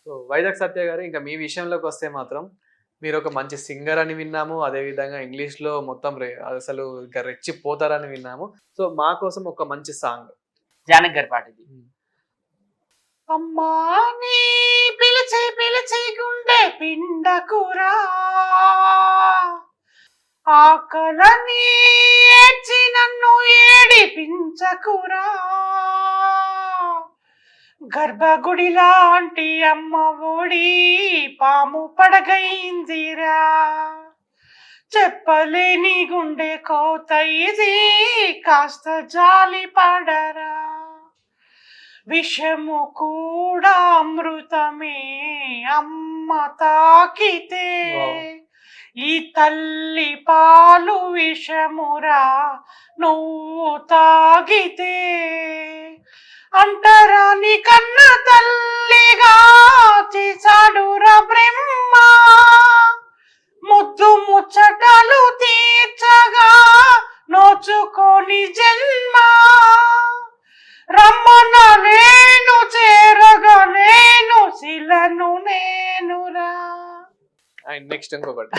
So Vizag సత్య గారు, ఇంకా మీ విషయంలోకి వస్తే మాత్రం మీరు ఒక మంచి సింగర్ అని విన్నాము. అదే విధంగా ఇంగ్లీష్‌లో మొత్తం అసలు ఇంకా రెచ్చిపోతారని విన్నాము. సో మా కోసం ఒక మంచి సాంగ్. జానకి గారి పాట ఇది. అమ్మా నీ పిలిచి పిలిచి గుండె పిండకురా, ఆకలని ఏడ్చి నన్ను ఏడిపించకురా, గర్భగుడి లాంటి అమ్మ ఒడి పాము పడగైందిరా, చెప్పలేని గుండె కోత ఇది కాస్త జాలి పడరా, విషము కూడా అమృతమే అమ్మ తాకితే, ఈ తల్లి పాలు విషమురా నువ్వు తాగితే, అంటరాని కన్న తల్లిగా చేశాడురా బ్రహ్మ, ముద్దు ముచ్చటలు తీర్చగా నోచుకోని జన్మ, రమ్మనలేను చేరగలేను శిలను నేనురా. అండ్ నెక్స్ట్ ఇంకొకటి.